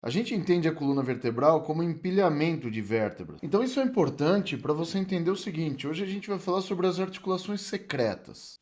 A gente entende a coluna vertebral como empilhamento de vértebras. Então isso é importante para você entender o seguinte: hoje a gente vai falar sobre as articulações secretas.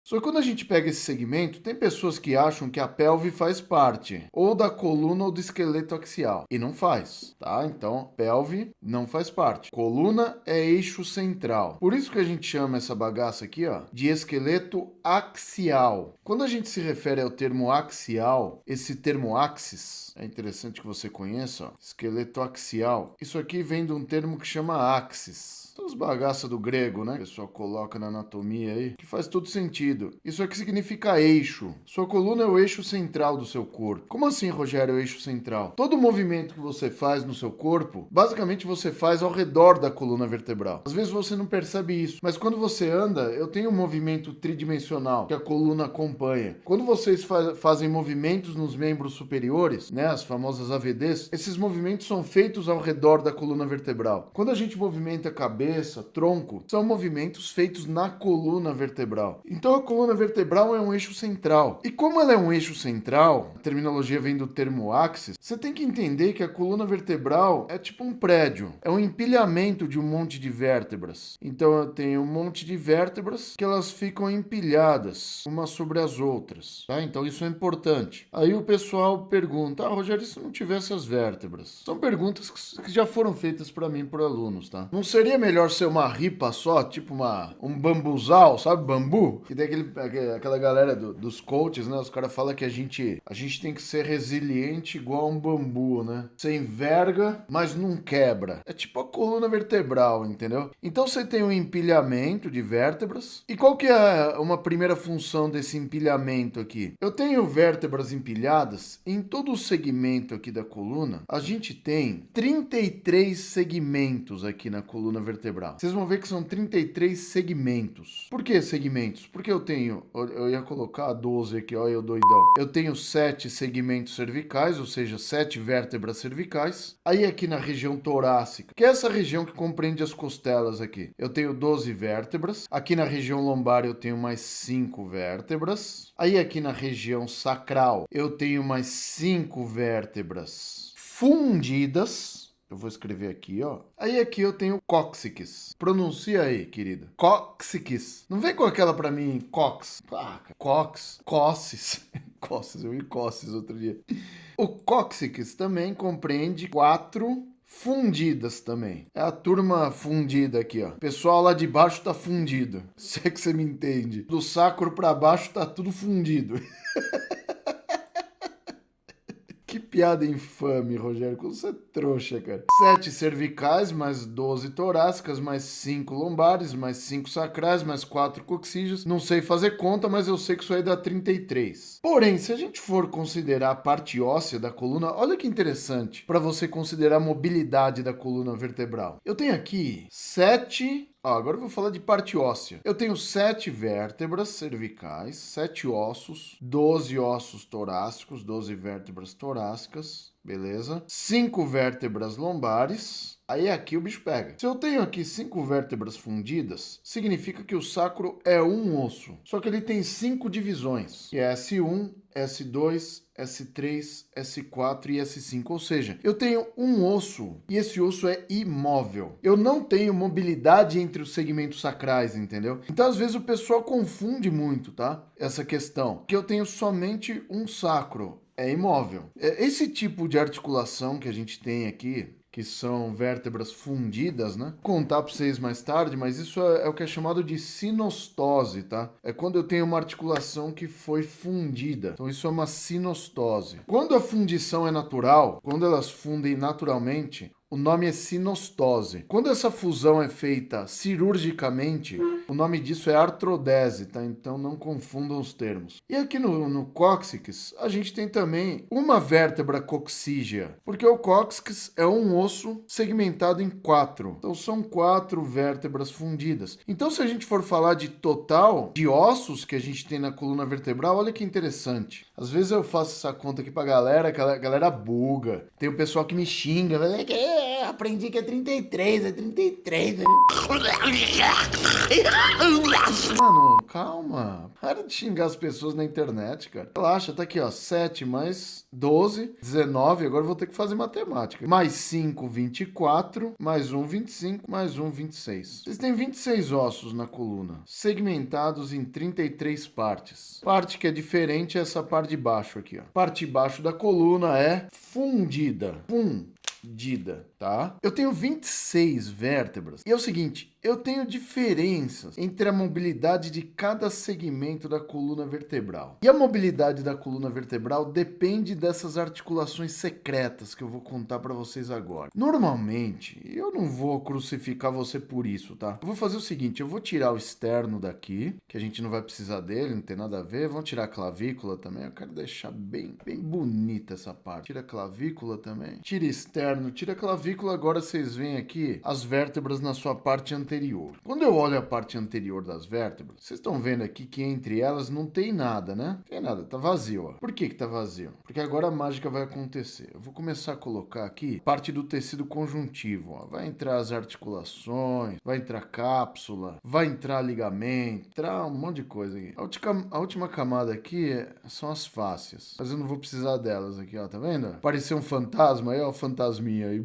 Só que quando a gente pega esse segmento, tem pessoas que acham que a pelve faz parte ou da coluna ou do esqueleto axial. E não faz, tá? Então, pelve não faz parte. Coluna é eixo central. Por isso que a gente chama essa bagaça aqui, ó, de esqueleto axial. Quando a gente se refere ao termo axial, esse termo axis, é interessante que você conheça, ó, esqueleto axial. Isso aqui vem de um termo que chama axis. Os bagaças do grego, né? Que o pessoal coloca na anatomia aí, que faz todo sentido. Isso aqui significa eixo. Sua coluna é o eixo central do seu corpo. Como assim, Rogério, é o eixo central? Todo movimento que você faz no seu corpo, basicamente você faz ao redor da coluna vertebral. Às vezes você não percebe isso, mas quando você anda, eu tenho um movimento tridimensional que a coluna acompanha. Quando vocês fazem movimentos nos membros superiores, né, as famosas AVDs, esses movimentos são feitos ao redor da coluna vertebral. Quando a gente movimenta a cabeça, tronco, são movimentos feitos na coluna vertebral. Então a coluna vertebral é um eixo central. E como ela é um eixo central, a terminologia vem do termo axis, você tem que entender que a coluna vertebral é tipo um prédio, é um empilhamento de um monte de vértebras. Então eu tenho um monte de vértebras que elas ficam empilhadas umas sobre as outras, tá? Então isso é importante. Aí o pessoal pergunta: Rogério, e se não tivesse as vértebras? São perguntas que já foram feitas para mim por alunos, tá? Não seria melhor ser uma ripa só, tipo um bambuzal, sabe, bambu? Que tem aquela galera dos coaches, né? Os caras falam que a gente tem que ser resiliente igual um bambu, né? Você enverga, mas não quebra. É tipo a coluna vertebral, entendeu? Então você tem um empilhamento de vértebras. E qual que é uma primeira função desse empilhamento aqui? Eu tenho vértebras empilhadas em todo o segmento aqui da coluna. A gente tem 33 segmentos aqui na coluna vertebral. Vocês vão ver que são 33 segmentos. Por que segmentos? Porque eu ia colocar 12 aqui, ó, eu doidão. Eu tenho 7 segmentos cervicais, ou seja, 7 vértebras cervicais. Aí aqui na região torácica, que é essa região que compreende as costelas aqui, eu tenho 12 vértebras. Aqui na região lombar eu tenho mais 5 vértebras. Aí aqui na região sacral eu tenho mais 5 vértebras fundidas. Eu vou escrever aqui, ó. Aí aqui eu tenho cóccix. Pronuncia aí, querida. Cóccix. Não vem com aquela pra mim, cox. Ah, cox, cossis. Cossis, eu vi cossis outro dia. O cóccix também compreende 4 fundidas também. É a turma fundida aqui, ó. O pessoal lá de baixo tá fundido. Se é que você me entende. Do sacro pra baixo tá tudo fundido. Que piada infame, Rogério. Como você é trouxa, cara. 7 cervicais, mais 12 torácicas, mais 5 lombares, mais 5 sacrais, mais 4 coxígeas. Não sei fazer conta, mas eu sei que isso aí dá 33. Porém, se a gente for considerar a parte óssea da coluna, olha que interessante para você considerar a mobilidade da coluna vertebral. Eu tenho aqui 7. Agora eu vou falar de parte óssea. Eu tenho 7 vértebras cervicais, 7 ossos, 12 ossos torácicos, 12 vértebras torácicas, beleza? 5 vértebras lombares. Aí aqui o bicho pega. Se eu tenho aqui 5 vértebras fundidas, significa que o sacro é um osso. Só que ele tem 5 divisões, que é S1, S2, S3, S4 e S5. Ou seja, eu tenho um osso e esse osso é imóvel. Eu não tenho mobilidade entre os segmentos sacrais, entendeu? Então, às vezes, o pessoal confunde muito, tá? Essa questão. Que eu tenho somente um sacro. É imóvel. Esse tipo de articulação que a gente tem aqui, que são vértebras fundidas, né? Vou contar para vocês mais tarde, mas isso é o que é chamado de sinostose, tá? É quando eu tenho uma articulação que foi fundida. Então isso é uma sinostose. Quando a fundição é natural, quando elas fundem naturalmente, o nome é sinostose. Quando essa fusão é feita cirurgicamente, o nome disso é artrodese, tá? Então não confundam os termos. E aqui no cóccix, a gente tem também uma vértebra coxígea, porque o cóccix é um osso segmentado em 4. Então são 4 vértebras fundidas. Então se a gente for falar de total de ossos que a gente tem na coluna vertebral, olha que interessante. Às vezes eu faço essa conta aqui pra galera, que a galera buga. Tem o pessoal que me xinga, aprendi que é 33, é 33. Mano, calma. Para de xingar as pessoas na internet, cara. Relaxa, tá aqui, ó. 7 mais 12, 19. Agora eu vou ter que fazer matemática. Mais 5, 24. Mais 1, 25. Mais 1, 26. Vocês têm 26 ossos na coluna, segmentados em 33 partes. Parte que é diferente é essa parte de baixo aqui, ó. Parte de baixo da coluna é fundida. Fundida, tá? Eu tenho 26 vértebras. E é o seguinte, eu tenho diferenças entre a mobilidade de cada segmento da coluna vertebral. E a mobilidade da coluna vertebral depende dessas articulações secretas que eu vou contar para vocês agora. Normalmente, eu não vou crucificar você por isso, tá? Eu vou fazer o seguinte, eu vou tirar o externo daqui, que a gente não vai precisar dele, não tem nada a ver. Vamos tirar a clavícula também. Eu quero deixar bem bonita essa parte. Tira a clavícula também. Tira externo, tira a clavícula. Agora vocês veem aqui as vértebras na sua parte anterior. Quando eu olho a parte anterior das vértebras, vocês estão vendo aqui que entre elas não tem nada, né? Não tem nada, tá vazio, ó. Por que tá vazio? Porque agora a mágica vai acontecer. Eu vou começar a colocar aqui parte do tecido conjuntivo, ó. Vai entrar as articulações, vai entrar cápsula, vai entrar ligamento, entrar um monte de coisa aqui. A última camada aqui são as fáscias, mas eu não vou precisar delas aqui, ó. Tá vendo? Apareceu um fantasma aí, ó, o fantasminha aí.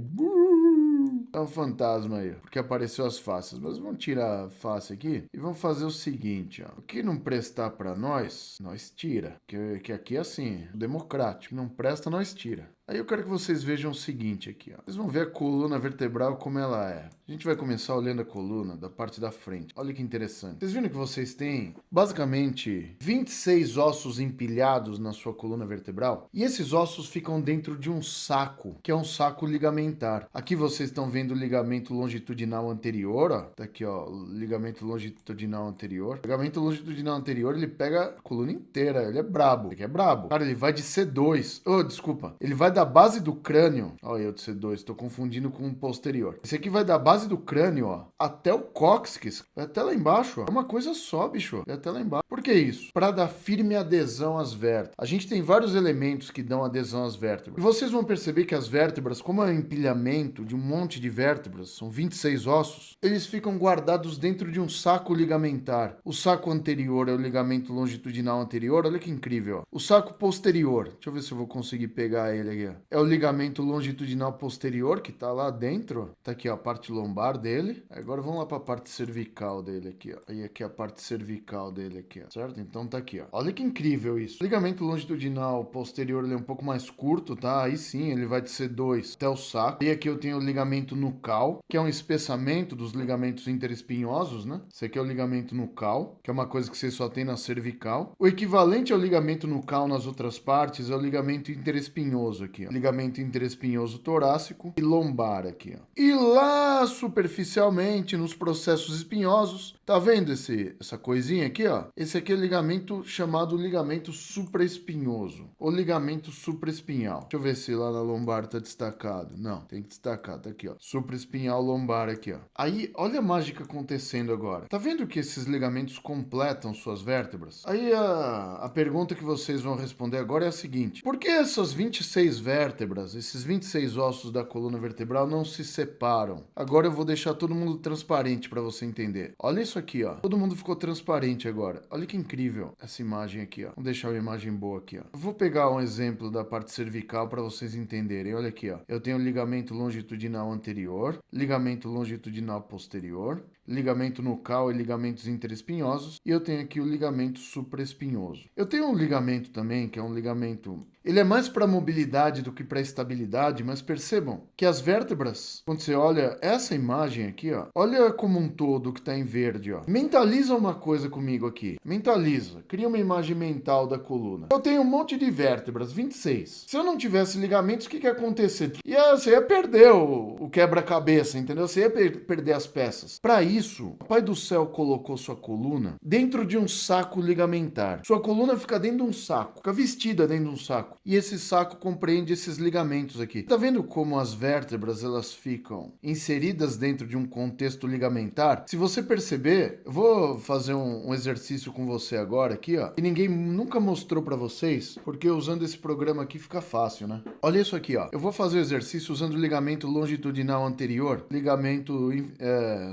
É um fantasma aí, porque apareceu as faces. Mas vamos tirar a face aqui e vamos fazer o seguinte, ó. O que não prestar pra nós tira. Que aqui é assim, democrático. O que não presta, nós tira. Aí eu quero que vocês vejam o seguinte aqui, ó. Vocês vão ver a coluna vertebral como ela é. A gente vai começar olhando a coluna da parte da frente. Olha que interessante. Vocês viram que vocês têm, basicamente, 26 ossos empilhados na sua coluna vertebral? E esses ossos ficam dentro de um saco, que é um saco ligamentar. Aqui vocês estão vendo o ligamento longitudinal anterior, ó. Tá aqui, ó, ligamento longitudinal anterior. O ligamento longitudinal anterior, ele pega a coluna inteira. Ele é brabo. Ele é brabo. Cara, ele vai de C2. Oh, desculpa. Ele vai da base do crânio. Olha eu de C2, tô confundindo com o posterior. Esse aqui vai da base do crânio, ó, até o cóccix. Vai até lá embaixo, ó. É uma coisa só, bicho. Vai até lá embaixo. Por que isso? Para dar firme adesão às vértebras. A gente tem vários elementos que dão adesão às vértebras. E vocês vão perceber que as vértebras, como é um empilhamento de um monte de vértebras, são 26 ossos, eles ficam guardados dentro de um saco ligamentar. O saco anterior é o ligamento longitudinal anterior. Olha que incrível, ó. O saco posterior, deixa eu ver se eu vou conseguir pegar ele aqui. É o ligamento longitudinal posterior que tá lá dentro. Tá aqui, ó, a parte lombar dele. Agora vamos lá pra parte cervical dele aqui, ó. E aqui a parte cervical dele aqui, ó. Certo? Então tá aqui, ó. Olha que incrível isso. O ligamento longitudinal posterior, ele é um pouco mais curto, tá? Aí sim, ele vai de C2 até o saco. E aqui eu tenho o ligamento nucal, que é um espessamento dos ligamentos interespinhosos, né? Esse aqui é o ligamento nucal, que é uma coisa que você só tem na cervical. O equivalente ao ligamento nucal nas outras partes é o ligamento interespinhoso aqui, ó. Ligamento interespinhoso torácico e lombar aqui, ó. E lá superficialmente nos processos espinhosos, tá vendo essa coisinha aqui, ó? Esse aqui é o ligamento chamado ligamento supraespinhoso ou ligamento supraespinhal. Deixa eu ver se lá na lombar tá destacado. Não, tem que destacar, tá aqui, ó. Supraespinhal lombar aqui, ó. Aí, olha a mágica acontecendo agora. Tá vendo que esses ligamentos completam suas vértebras? Aí a pergunta que vocês vão responder agora é a seguinte: por que essas 26 vértebras, esses 26 ossos da coluna vertebral não se separam? Agora eu vou deixar todo mundo transparente para você entender. Olha isso aqui, ó. Todo mundo ficou transparente agora. Olha que incrível essa imagem aqui, ó. Vamos deixar uma imagem boa aqui, ó. Eu vou pegar um exemplo da parte cervical para vocês entenderem. Olha aqui, ó. Eu tenho o ligamento longitudinal anterior, ligamento longitudinal posterior, ligamento nucal e ligamentos interespinhosos, e eu tenho aqui o ligamento supraespinhoso. Eu tenho um ligamento também, que é um ligamento... Ele é mais para mobilidade do que para estabilidade, mas percebam que as vértebras, quando você olha essa imagem aqui, ó, olha como um todo que está em verde, ó. Mentaliza uma coisa comigo aqui. Mentaliza. Cria uma imagem mental da coluna. Eu tenho um monte de vértebras, 26. Se eu não tivesse ligamentos, o que ia acontecer? Você ia perder o quebra-cabeça, entendeu? Você ia perder as peças. Para isso, o Pai do Céu colocou sua coluna dentro de um saco ligamentar. Sua coluna fica dentro de um saco, fica vestida dentro de um saco. saco. E esse saco compreende esses ligamentos aqui. Tá vendo como as vértebras elas ficam inseridas dentro de um contexto ligamentar? Se você perceber, eu vou fazer um exercício com você agora aqui, ó, que ninguém nunca mostrou pra vocês, porque usando esse programa aqui fica fácil, né? Olha isso aqui, ó. Eu vou fazer o exercício usando o ligamento longitudinal anterior, ligamento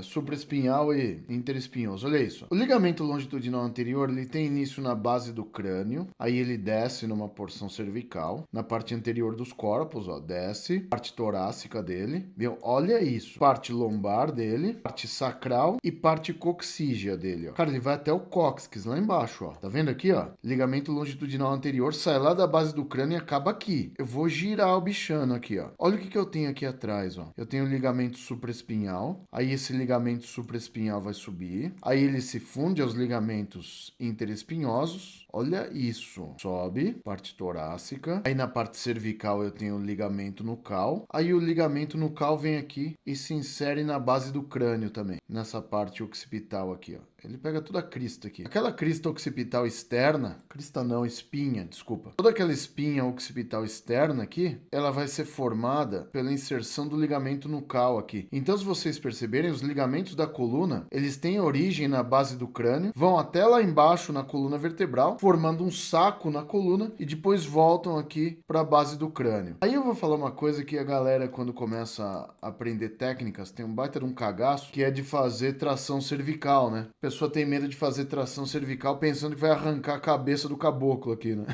supraespinhal e interespinhoso. Olha isso. O ligamento longitudinal anterior, ele tem início na base do crânio, aí ele desce numa porção cervical, na parte anterior dos corpos, ó, desce, parte torácica dele, viu? Olha isso. Parte lombar dele, parte sacral e parte coxígea dele, ó. Cara, ele vai até o cóccix lá embaixo, ó. Tá vendo aqui, ó? Ligamento longitudinal anterior sai lá da base do crânio e acaba aqui. Eu vou girar o bichano aqui, ó. Olha o que eu tenho aqui atrás, ó. Eu tenho o ligamento supraespinhal, aí esse ligamento supraespinhal vai subir, aí ele se funde aos ligamentos interespinhosos. Olha isso. Sobe, parte torácica. Aí na parte cervical eu tenho o ligamento nucal. Aí o ligamento nucal vem aqui e se insere na base do crânio também. Nessa parte occipital aqui, ó. Ele pega toda a crista aqui. Aquela crista occipital externa, crista não, espinha, desculpa. Toda aquela espinha occipital externa aqui, ela vai ser formada pela inserção do ligamento nucal aqui. Então, se vocês perceberem, os ligamentos da coluna, eles têm origem na base do crânio, vão até lá embaixo na coluna vertebral, formando um saco na coluna e depois voltam aqui para a base do crânio. Aí eu vou falar uma coisa que a galera, quando começa a aprender técnicas, tem um baita de um cagaço, que é de fazer tração cervical, né? A pessoa tem medo de fazer tração cervical pensando que vai arrancar a cabeça do caboclo aqui, né?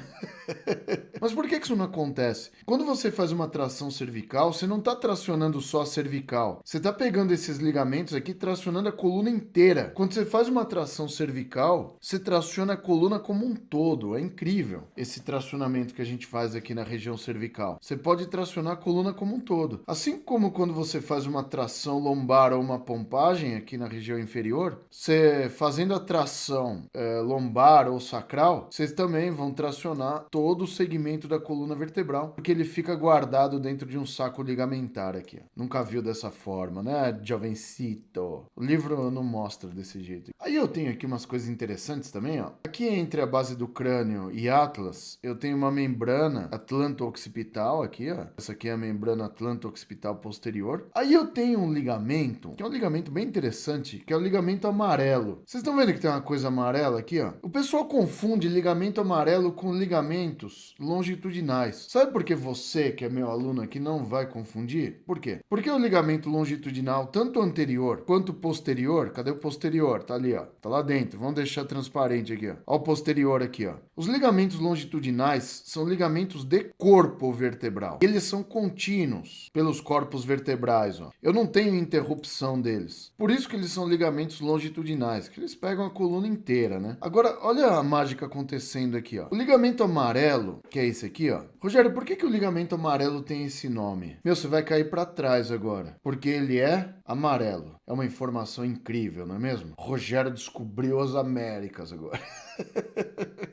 Mas por que isso não acontece? Quando você faz uma tração cervical, você não está tracionando só a cervical. Você está pegando esses ligamentos aqui e tracionando a coluna inteira. Quando você faz uma tração cervical, você traciona a coluna como um todo. É incrível esse tracionamento que a gente faz aqui na região cervical. Você pode tracionar a coluna como um todo. Assim como quando você faz uma tração lombar ou uma pompagem aqui na região inferior, você fazendo a tração lombar ou sacral, vocês também vão tracionar todo o segmento da coluna vertebral, porque ele fica guardado dentro de um saco ligamentar aqui. Ó. Nunca viu dessa forma, né, jovencito? O livro não mostra desse jeito. Aí eu tenho aqui umas coisas interessantes também, ó. Aqui entre a base do crânio e atlas, eu tenho uma membrana atlanto-occipital aqui, ó. Essa aqui é a membrana atlanto-occipital posterior. Aí eu tenho um ligamento, que é um ligamento bem interessante, que é o ligamento amarelo. Vocês estão vendo que tem uma coisa amarela aqui, ó? O pessoal confunde ligamento amarelo com ligamentos longitudinais. Sabe por que você, que é meu aluno aqui, não vai confundir? Por quê? Porque o ligamento longitudinal, tanto anterior quanto posterior, cadê o posterior? Tá ali, ó. Tá lá dentro. Vamos deixar transparente aqui, ó. Ó o posterior aqui, ó. Os ligamentos longitudinais são ligamentos de corpo vertebral. Eles são contínuos pelos corpos vertebrais, ó. Eu não tenho interrupção deles. Por isso que eles são ligamentos longitudinais, que eles pegam a coluna inteira, né? Agora, olha a mágica acontecendo aqui, ó. O ligamento amarelo, que é esse aqui, ó. Rogério, por que o ligamento amarelo tem esse nome? Meu, você vai cair para trás agora. Porque ele é amarelo. É uma informação incrível, não é mesmo? Rogério descobriu as Américas agora.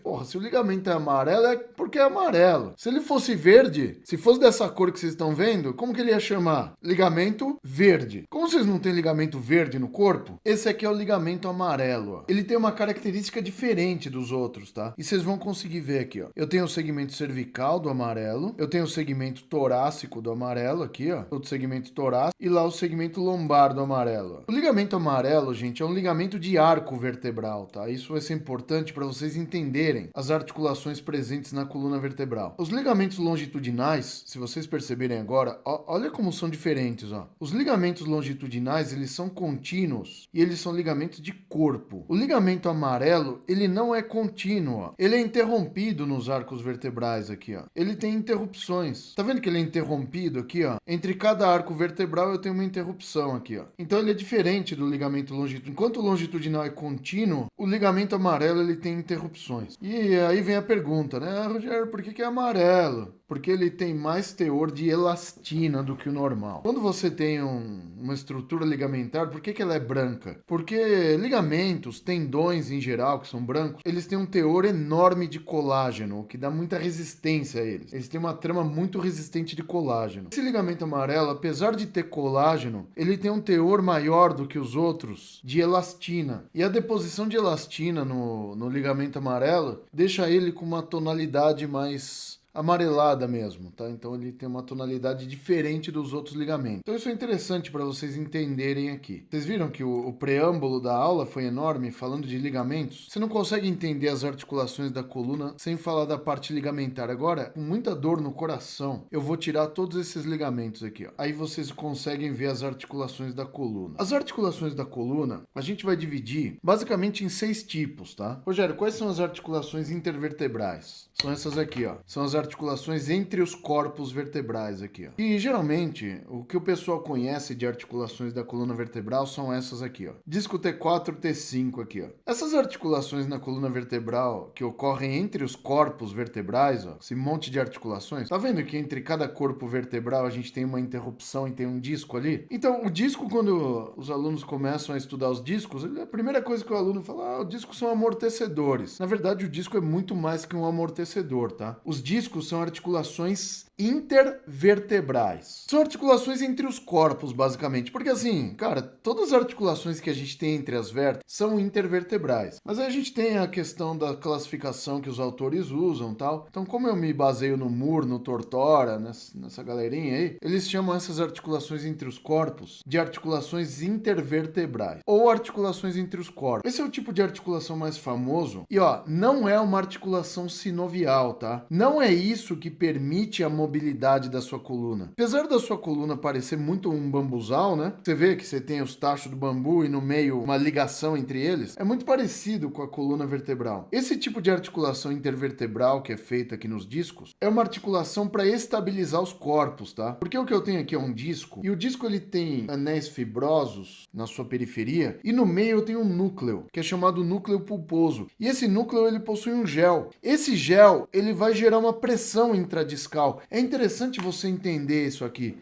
Porra, se o ligamento é amarelo, é porque é amarelo. Se ele fosse verde, se fosse dessa cor que vocês estão vendo, como que ele ia chamar? Ligamento verde. Como vocês não têm ligamento verde no corpo, esse aqui é o ligamento amarelo, ó. Ele tem uma característica diferente dos outros, tá? E vocês vão conseguir ver aqui, ó. Eu tenho o segmento cervical do amarelo, eu tenho o segmento torácico do amarelo aqui, ó. Outro segmento torácico e lá o segmento lombar do amarelo, ó. O ligamento amarelo, gente, é um ligamento de arco vertebral, tá? Isso vai ser importante para vocês entenderem as articulações presentes na coluna vertebral. Os ligamentos longitudinais, se vocês perceberem agora, olha como são diferentes, ó. Os ligamentos longitudinais, eles são contínuos e eles são ligamentos de corpo. O ligamento amarelo, ele não é contínuo, ó. Ele é interrompido nos arcos vertebrais aqui, ó. Ele tem interrupções. Tá vendo que ele é interrompido aqui, ó? Entre cada arco vertebral eu tenho uma interrupção aqui, ó. Então ele é diferente do ligamento longitudinal. Enquanto o longitudinal é contínuo, o ligamento amarelo ele tem interrupções. E aí vem a pergunta, né? Ah, Rogério, por que é amarelo? Porque ele tem mais teor de elastina do que o normal. Quando você tem uma estrutura ligamentar, por que ela é branca? Porque ligamentos, tendões em geral, que são brancos, eles têm um teor enorme de colágeno, o que dá muita resistência a eles. Eles têm uma trama muito resistente de colágeno. Esse ligamento amarelo, apesar de ter colágeno, ele tem um teor maior do que os outros de elastina. E a deposição de elastina no ligamento amarelo deixa ele com uma tonalidade mais amarelada mesmo, tá? Então ele tem uma tonalidade diferente dos outros ligamentos. Então isso é interessante para vocês entenderem aqui. Vocês viram que o preâmbulo da aula foi enorme, falando de ligamentos? Você não consegue entender as articulações da coluna sem falar da parte ligamentar. Agora, com muita dor no coração, eu vou tirar todos esses ligamentos aqui, ó. Aí vocês conseguem ver as articulações da coluna. As articulações da coluna, a gente vai dividir basicamente em 6 tipos, tá? Rogério, quais são as articulações intervertebrais? São essas aqui, ó. São as articulações entre os corpos vertebrais aqui, ó. E geralmente, o que o pessoal conhece de articulações da coluna vertebral são essas aqui, ó. Disco T4, T5 aqui, ó. Essas articulações na coluna vertebral que ocorrem entre os corpos vertebrais, ó, esse monte de articulações, tá vendo que entre cada corpo vertebral a gente tem uma interrupção e tem um disco ali? Então, o disco, quando os alunos começam a estudar os discos, a primeira coisa que o aluno fala, os discos são amortecedores. Na verdade, o disco é muito mais que um amortecedor, tá? Os discos são articulações intervertebrais. São articulações entre os corpos, basicamente. Porque assim, cara, todas as articulações que a gente tem entre as vértebras são intervertebrais. Mas aí a gente tem a questão da classificação que os autores usam e tal. Então, como eu me baseio no Moore, no Tortora, nessa galerinha aí, eles chamam essas articulações entre os corpos de articulações intervertebrais. Ou articulações entre os corpos. Esse é o tipo de articulação mais famoso. E ó, não é uma articulação sinovial, tá? Não é isso que permite a mobilidade da sua coluna. Apesar da sua coluna parecer muito um bambuzal, né? Você vê que você tem os tachos do bambu e no meio uma ligação entre eles. É muito parecido com a coluna vertebral. Esse tipo de articulação intervertebral que é feita aqui nos discos é uma articulação para estabilizar os corpos, tá? Porque o que eu tenho aqui é um disco e o disco ele tem anéis fibrosos na sua periferia e no meio eu tenho um núcleo, que é chamado núcleo pulposo. E esse núcleo ele possui um gel. Esse gel ele vai gerar uma pressão intradiscal. É interessante você entender isso aqui.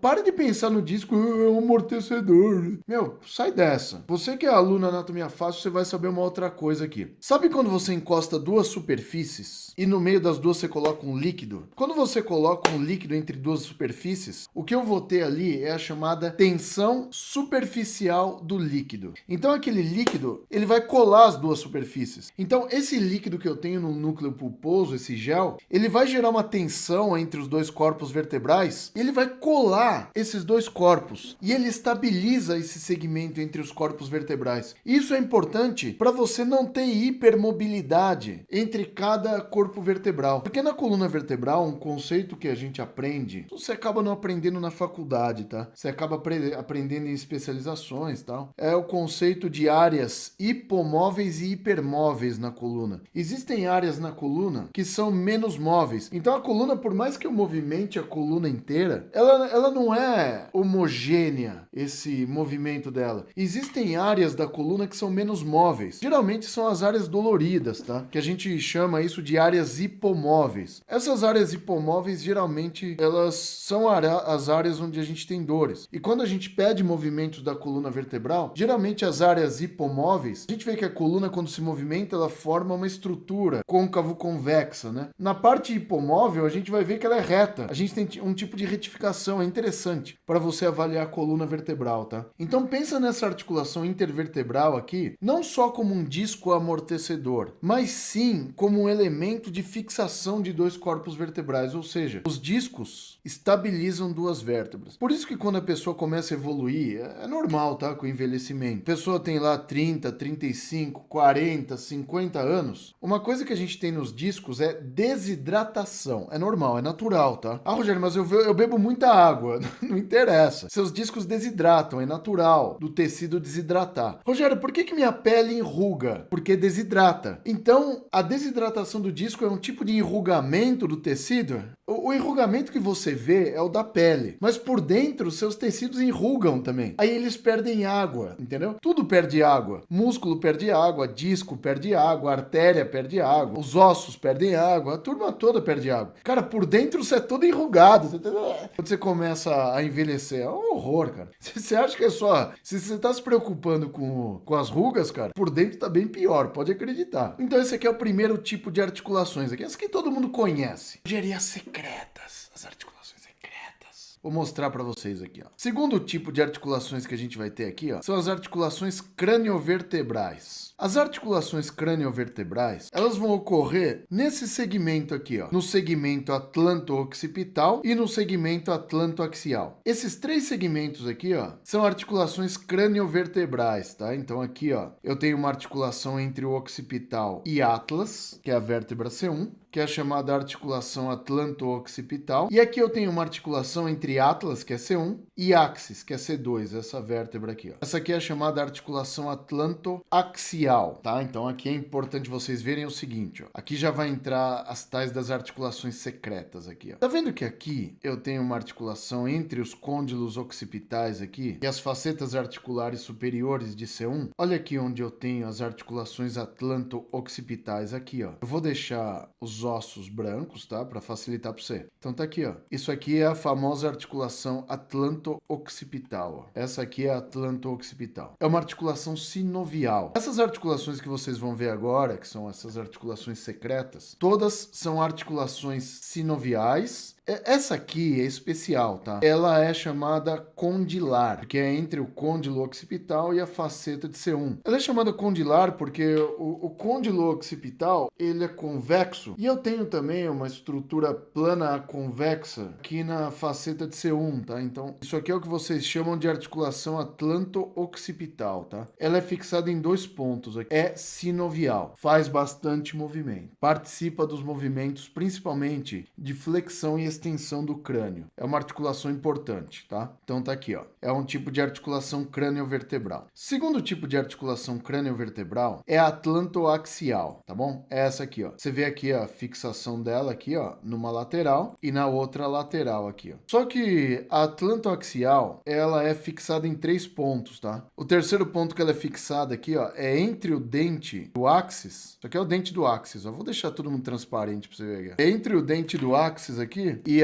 Pare de pensar no disco, é um amortecedor. Sai dessa. Você que é aluno anatomia fácil, você vai saber uma outra coisa aqui. Sabe quando você encosta duas superfícies e no meio das duas você coloca um líquido? Quando você coloca um líquido entre duas superfícies, o que eu vou ter ali é a chamada tensão superficial do líquido. Então aquele líquido, ele vai colar as duas superfícies. Então esse líquido que eu tenho no núcleo pulposo, esse gel, ele vai gerar uma tensão entre os dois corpos vertebrais e ele vai colar esses dois corpos e ele estabiliza esse segmento entre os corpos vertebrais. Isso é importante para você não ter hipermobilidade entre cada corpo vertebral. Porque na coluna vertebral, um conceito que a gente aprende, você acaba não aprendendo na faculdade, tá? Você acaba aprendendo em especializações e tal. É o conceito de áreas hipomóveis e hipermóveis na coluna. Existem áreas na coluna que são menos móveis. Então a coluna, por mais que eu movimente a coluna inteira, ela não é homogênea, esse movimento dela. Existem áreas da coluna que são menos móveis. Geralmente são as áreas doloridas, tá? Que a gente chama isso de áreas hipomóveis. Essas áreas hipomóveis, geralmente, elas são as áreas onde a gente tem dores. E quando a gente pede movimentos da coluna vertebral, geralmente as áreas hipomóveis, a gente vê que a coluna, quando se movimenta, ela forma uma estrutura côncavo-convexa, né? Na parte hipomóvel, a gente vai ver que ela é reta. A gente tem um tipo de retificação, é interessante para você avaliar a coluna vertebral, tá? Então pensa nessa articulação intervertebral aqui, não só como um disco amortecedor, mas sim como um elemento de fixação de dois corpos vertebrais, ou seja, os discos estabilizam duas vértebras. Por isso que quando a pessoa começa a evoluir, é normal, tá? Com o envelhecimento. A pessoa tem lá 30, 35, 40, 50 anos. Uma coisa que a gente tem nos discos é desidratação. É normal, é natural, tá? Ah, Rogério, mas eu bebo muita água. Não interessa. Seus discos desidratam, é natural do tecido desidratar. Rogério, por que minha pele enruga? Porque desidrata. Então, a desidratação do disco é um tipo de enrugamento do tecido? O enrugamento que você vê é o da pele, mas por dentro seus tecidos enrugam também. Aí eles perdem água, entendeu? Tudo perde água. Músculo perde água, disco perde água, artéria perde água, os ossos perdem água, a turma toda perde água. Cara, por dentro você é todo enrugado, entendeu? Quando você começa a envelhecer, é um horror, cara. Você acha que é só... Se você tá se preocupando com as rugas, cara, por dentro tá bem pior, pode acreditar. Então esse aqui é o primeiro tipo de articulações aqui, essa que todo mundo conhece. Engenharia secretas, as articulações secretas. Vou mostrar para vocês aqui, ó. Segundo tipo de articulações que a gente vai ter aqui, ó, são as articulações craniovertebrais. As articulações craniovertebrais, elas vão ocorrer nesse segmento aqui, ó, no segmento atlanto-occipital e no segmento atlanto-axial. Esses três segmentos aqui, ó, são articulações craniovertebrais, tá? Então aqui, ó, eu tenho uma articulação entre o occipital e atlas, que é a vértebra C1, que é a chamada articulação atlanto-occipital. E aqui eu tenho uma articulação entre atlas, que é C1, e axis, que é C2, essa vértebra aqui, ó. Essa aqui é a chamada articulação atlanto-axial, tá? Então aqui é importante vocês verem o seguinte, ó. Aqui já vai entrar as tais das articulações secretas aqui, ó. Tá vendo que aqui eu tenho uma articulação entre os côndilos occipitais aqui e as facetas articulares superiores de C1? Olha aqui onde eu tenho as articulações atlanto-occipitais aqui, ó. Eu vou deixar os ossos brancos, tá? Para facilitar para você. Então tá aqui, ó. Isso aqui é a famosa articulação atlanto-occipital, ó. Essa aqui é a atlanto-occipital. É uma articulação sinovial. Essas articulações que vocês vão ver agora, que são essas articulações secretas, todas são articulações sinoviais. Essa aqui é especial, tá? Ela é chamada condilar, que é entre o côndilo occipital e a faceta de C1. Ela é chamada condilar porque o côndilo occipital, ele é convexo. E eu tenho também uma estrutura plana convexa aqui na faceta de C1, tá? Então, isso aqui é o que vocês chamam de articulação atlanto-occipital, tá? Ela é fixada em dois pontos aqui. É sinovial. Faz bastante movimento. Participa dos movimentos, principalmente de flexão e extensão do crânio. É uma articulação importante, tá? Então tá aqui, ó. É um tipo de articulação crâniovertebral. Segundo tipo de articulação crâniovertebral é a atlantoaxial, tá bom? É essa aqui, ó. Você vê aqui a fixação dela aqui, ó, numa lateral e na outra lateral aqui, ó. Só que a atlantoaxial, ela é fixada em três pontos, tá? O terceiro ponto que ela é fixada aqui, ó, é entre o dente do áxis. Isso aqui é o dente do áxis, ó. Vou deixar todo mundo transparente pra você ver aqui. Entre o dente do áxis aqui e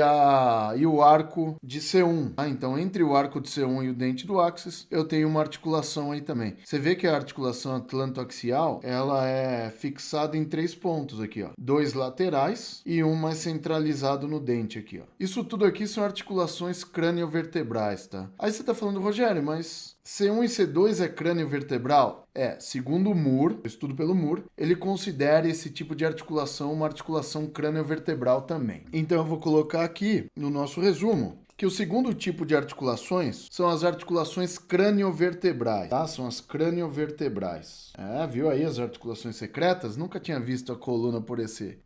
o arco de C1. Ah, então, entre o arco de C1 e o dente do áxis, eu tenho uma articulação aí também. Você vê que a articulação atlantoaxial, ela é fixada em três pontos aqui, ó. Dois laterais e um mais centralizado no dente aqui, ó. Isso tudo aqui são articulações craniovertebrais, tá? Aí você tá falando, Rogério, mas C1 e C2 é crânio vertebral? Segundo o Moore, estudo pelo Moore, ele considera esse tipo de articulação uma articulação crâniovertebral também. Então eu vou colocar aqui no nosso resumo que o segundo tipo de articulações são as articulações craniovertebrais, tá? São as craniovertebrais. Viu aí as articulações secretas? Nunca tinha visto a coluna por esse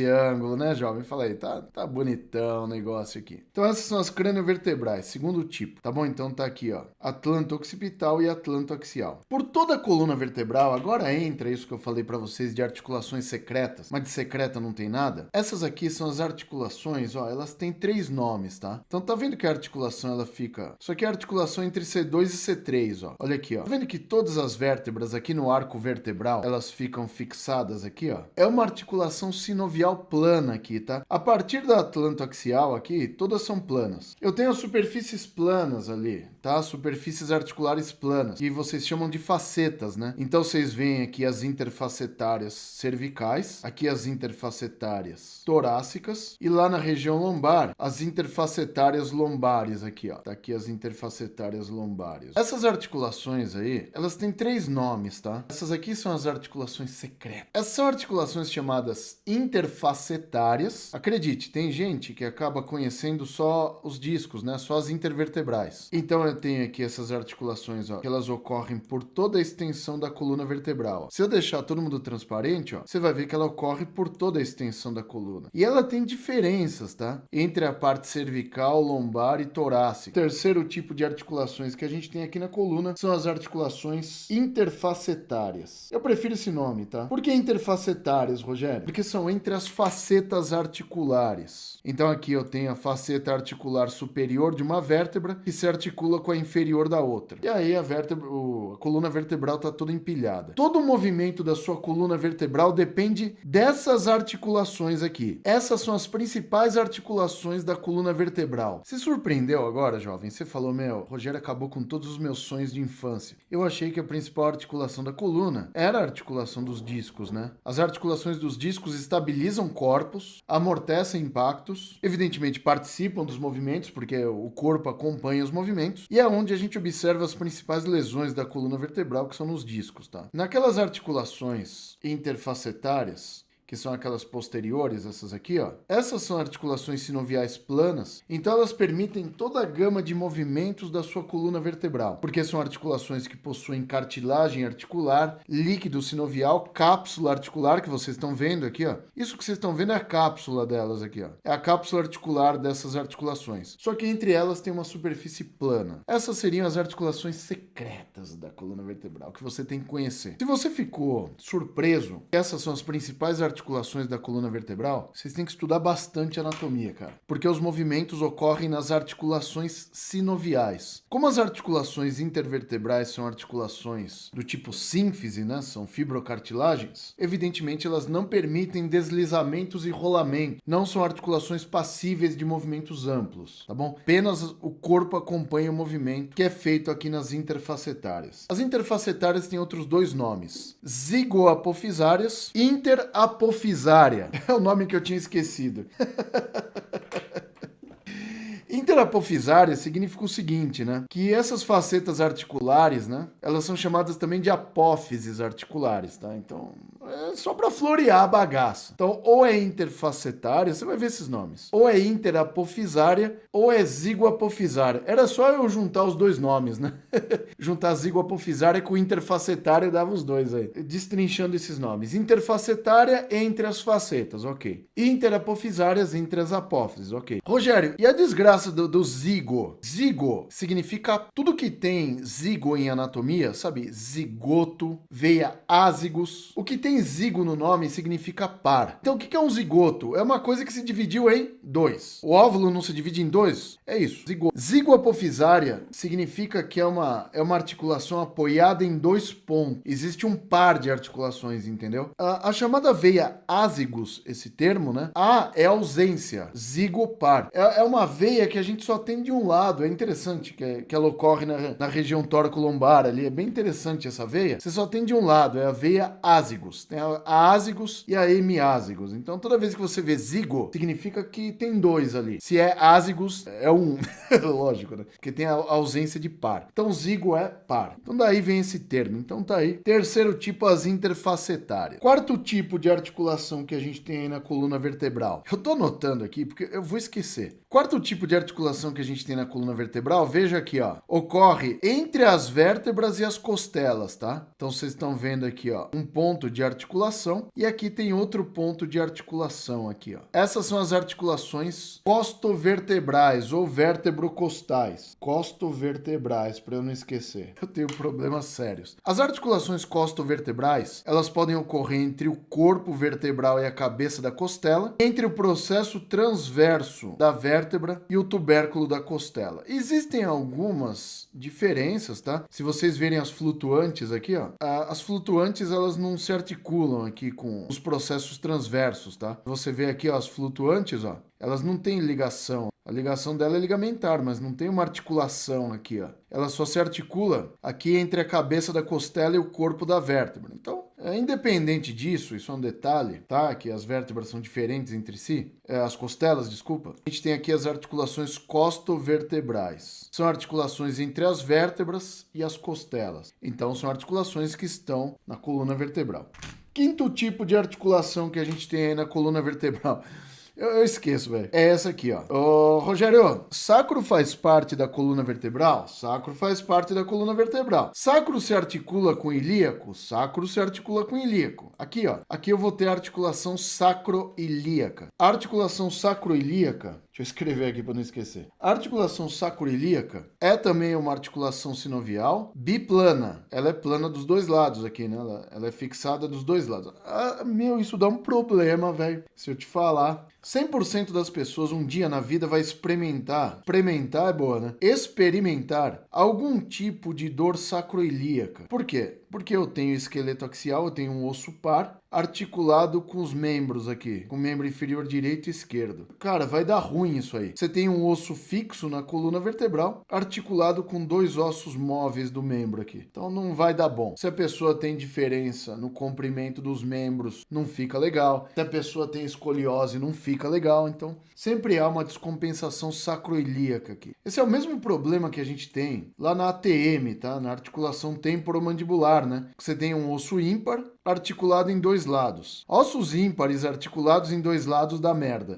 ângulo, né, jovem? Fala aí, tá bonitão o negócio aqui. Então essas são as craniovertebrais, segundo tipo, tá bom? Então tá aqui, ó, atlanto-occipital e atlanto-axial. Por toda a coluna vertebral, agora entra isso que eu falei pra vocês de articulações secretas, mas de secreta não tem nada. Essas aqui são as articulações, ó, elas têm três nomes, tá? Então tá vendo que a articulação, ela fica... Isso aqui é a articulação entre C2 e C3, ó. Olha aqui, ó. Tá vendo que todas as vértebras aqui no arco vertebral, elas ficam fixadas aqui, ó? É uma articulação sinovial plana aqui, tá? A partir da atlantoaxial aqui, todas são planas. Eu tenho as superfícies planas ali, tá? Superfícies articulares planas, que vocês chamam de facetas, né? Então vocês veem aqui as interfacetárias cervicais, aqui as interfacetárias torácicas, e lá na região lombar, as interfacetárias lombares aqui, ó. Tá aqui as interfacetárias lombares. Essas articulações aí, elas têm três nomes, tá? Essas aqui são as articulações secretas. Essas são articulações chamadas interfacetárias. Acredite, tem gente que acaba conhecendo só os discos, né? Só as intervertebrais. Então eu tenho aqui essas articulações, ó, que elas ocorrem por toda a extensão da coluna vertebral. Ó. Se eu deixar todo mundo transparente, ó, você vai ver que ela ocorre por toda a extensão da coluna. E ela tem diferenças, tá? Entre a parte cervical, lombar e torácica. O terceiro tipo de articulações que a gente tem aqui na coluna são as articulações interfacetárias. Eu prefiro esse nome, tá? Por que interfacetárias, Rogério? Porque são entre as facetas articulares. Então aqui eu tenho a faceta articular superior de uma vértebra que se articula com a inferior da outra. E aí a coluna vertebral está toda empilhada. Todo o movimento da sua coluna vertebral depende dessas articulações aqui. Essas são as principais articulações da coluna vertebral. Se surpreendeu agora, jovem? Você falou, Rogério acabou com todos os meus sonhos de infância. Eu achei que a principal articulação da coluna era a articulação dos discos, né? As articulações dos discos estabilizam corpos, amortecem impactos, evidentemente participam dos movimentos, porque o corpo acompanha os movimentos, e é onde a gente observa as principais lesões da coluna vertebral, que são nos discos, tá? Naquelas articulações interfacetárias, que são aquelas posteriores, essas aqui, ó. Essas são articulações sinoviais planas, então elas permitem toda a gama de movimentos da sua coluna vertebral, porque são articulações que possuem cartilagem articular, líquido sinovial, cápsula articular, que vocês estão vendo aqui, ó. Isso que vocês estão vendo é a cápsula delas aqui, ó. É a cápsula articular dessas articulações. Só que entre elas tem uma superfície plana. Essas seriam as articulações secretas da coluna vertebral, que você tem que conhecer. Se você ficou surpreso, essas são as principais articulações da coluna vertebral, vocês têm que estudar bastante anatomia, cara. Porque os movimentos ocorrem nas articulações sinoviais. Como as articulações intervertebrais são articulações do tipo sínfise, né? São fibrocartilagens, evidentemente elas não permitem deslizamentos e rolamento. Não são articulações passíveis de movimentos amplos, tá bom? Apenas o corpo acompanha o movimento que é feito aqui nas interfacetárias. As interfacetárias têm outros dois nomes: zigoapofisárias e interapofisária. É o nome que eu tinha esquecido. Interapofisária significa o seguinte, né? Que essas facetas articulares, né? Elas são chamadas também de apófises articulares, tá? Então, é só para florear a bagaça. Então, ou é interfacetária, você vai ver esses nomes. Ou é interapofisária, ou é zigoapofisária. Era só eu juntar os dois nomes, né? Juntar zigoapofisária com interfacetária, dava os dois aí. Destrinchando esses nomes. Interfacetária entre as facetas, ok. Interapofisárias entre as apófises, ok. Rogério, e a desgraça do zigo? Zigo significa tudo que tem zigo em anatomia, sabe? Zigoto, veia ázigos. O que tem zigo no nome significa par. Então o que é um zigoto? É uma coisa que se dividiu em dois. O óvulo não se divide em dois? É isso, zigoto. Zigoapofisária significa que é uma articulação apoiada em dois pontos. Existe um par de articulações, entendeu? A chamada veia ázigos, esse termo, né? A é ausência, zigopar. É uma veia que a gente só tem de um lado. É interessante que ela ocorre na região tóraco-lombar ali. É bem interessante essa veia. Você só tem de um lado, é a veia ázigos. Tem a ázigos e a hemiázigos. Então, toda vez que você vê zigo, significa que tem dois ali. Se é ázigos, é um. Lógico, né? Porque tem a ausência de par. Então, zigo é par. Então, daí vem esse termo. Então, tá aí. Terceiro tipo, as interfacetárias. Quarto tipo de articulação que a gente tem aí na coluna vertebral. Eu tô anotando aqui porque eu vou esquecer. Quarto tipo de articulação que a gente tem na coluna vertebral, veja aqui, ó, ocorre entre as vértebras e as costelas, tá? Então vocês estão vendo aqui, ó, um ponto de articulação e aqui tem outro ponto de articulação aqui, ó. Essas são as articulações costovertebrais ou vértebrocostais. Costovertebrais, para eu não esquecer. Eu tenho problemas sérios. As articulações costovertebrais, elas podem ocorrer entre o corpo vertebral e a cabeça da costela, entre o processo transverso da vértebra e o tubérculo da costela. Existem algumas diferenças, tá? Se vocês verem as flutuantes aqui, ó, as flutuantes elas não se articulam aqui com os processos transversos, tá? Você vê aqui, ó, as flutuantes, ó, elas não têm ligação. A ligação dela é ligamentar, mas não tem uma articulação aqui, ó. Ela só se articula aqui entre a cabeça da costela e o corpo da vértebra. Então, independente disso, isso é um detalhe, tá? Que as vértebras são diferentes entre si. As costelas, desculpa. A gente tem aqui as articulações costovertebrais. São articulações entre as vértebras e as costelas. Então, são articulações que estão na coluna vertebral. Quinto tipo de articulação que a gente tem aí na coluna vertebral. Eu esqueço, velho. É essa aqui, ó. Ô, Rogério, sacro faz parte da coluna vertebral? Sacro faz parte da coluna vertebral. Sacro se articula com ilíaco? Sacro se articula com ilíaco. Aqui, ó. Aqui eu vou ter a articulação sacroilíaca. A articulação sacroilíaca, deixa eu escrever aqui para não esquecer. A articulação sacroilíaca é também uma articulação sinovial biplana. Ela é plana dos dois lados aqui, né? Ela é fixada dos dois lados. Isso dá um problema, velho. Se eu te falar. 100% das pessoas um dia na vida vai experimentar é boa, né? Experimentar algum tipo de dor sacroilíaca. Por quê? Porque eu tenho esqueleto axial, eu tenho um osso par articulado com os membros aqui, com o membro inferior direito e esquerdo. Cara, vai dar ruim isso aí. Você tem um osso fixo na coluna vertebral, articulado com dois ossos móveis do membro aqui. Então não vai dar bom. Se a pessoa tem diferença no comprimento dos membros, não fica legal. Se a pessoa tem escoliose, não fica legal. Então sempre há uma descompensação sacroiliaca aqui. Esse é o mesmo problema que a gente tem lá na ATM, tá? Na articulação temporomandibular, né? Você tem um osso ímpar articulado em dois lados. Ossos ímpares articulados em dois lados dá merda.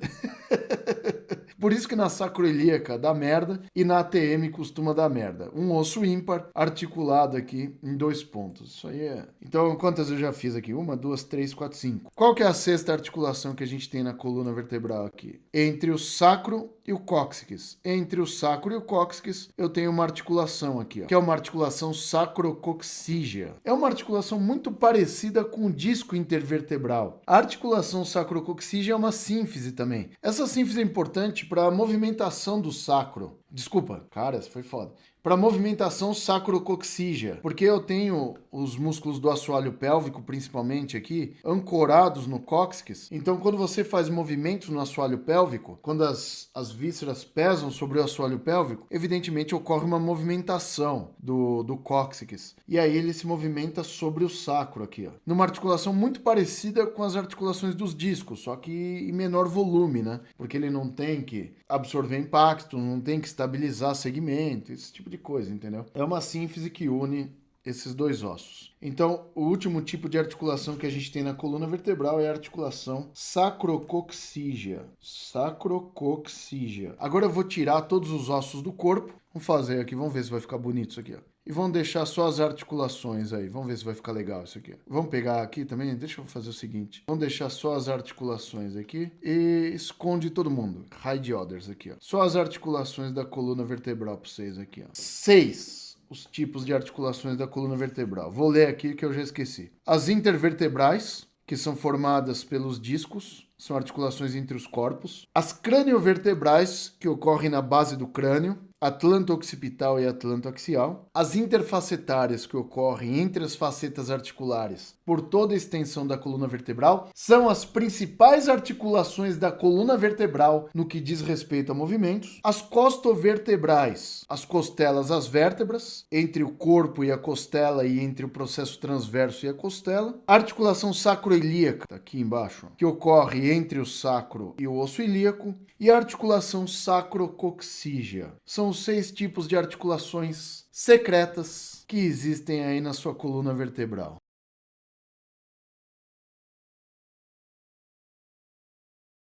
Por isso que na sacroiliaca dá merda e na ATM costuma dar merda. Um osso ímpar articulado aqui em dois pontos. Isso aí é... Então, quantas eu já fiz aqui? 1, 2, 3, 4, 5. Qual que é a sexta articulação que a gente tem na coluna vertebral aqui? Entre o sacro e o cóccix. Entre o sacro e o cóccix, eu tenho uma articulação aqui, ó, que é uma articulação sacrococcígea. É uma articulação muito parecida com o disco intervertebral. A articulação sacrococcígea é uma sínfise também. Essa sínfise é importante para a movimentação do sacro. Desculpa, cara, essa foi foda. Para movimentação sacrococcígea, porque eu tenho os músculos do assoalho pélvico, principalmente aqui, ancorados no cóccix. Então, quando você faz movimentos no assoalho pélvico, quando as vísceras pesam sobre o assoalho pélvico, evidentemente ocorre uma movimentação do cóccix. E aí ele se movimenta sobre o sacro aqui, ó. Numa articulação muito parecida com as articulações dos discos, só que em menor volume, né? Porque ele não tem que absorver impacto, não tem que estabilizar segmento, esse tipo de coisa, entendeu? É uma sínfise que une esses dois ossos. Então, o último tipo de articulação que a gente tem na coluna vertebral é a articulação sacrococcígea. Sacrococcígea. Agora eu vou tirar todos os ossos do corpo. Vamos fazer aqui, vamos ver se vai ficar bonito isso aqui, ó. E vamos deixar só as articulações aí. Vamos ver se vai ficar legal isso aqui. Vamos pegar aqui também. Deixa eu fazer o seguinte. Vamos deixar só as articulações aqui. E esconde todo mundo. Hide others aqui, ó. Só as articulações da coluna vertebral para vocês aqui, ó. 6. Os tipos de articulações da coluna vertebral. Vou ler aqui que eu já esqueci. As intervertebrais, que são formadas pelos discos, são articulações entre os corpos. As craniovertebrais, que ocorrem na base do crânio, atlanto-occipital e atlanto-axial. As interfacetárias, que ocorrem entre as facetas articulares por toda a extensão da coluna vertebral, são as principais articulações da coluna vertebral no que diz respeito a movimentos. As costovertebrais, as costelas, as vértebras, entre o corpo e a costela e entre o processo transverso e a costela. A articulação sacroilíaca, tá aqui embaixo, que ocorre entre o sacro e o osso ilíaco. E a articulação sacrococcígea. São os 6 tipos de articulações secretas que existem aí na sua coluna vertebral.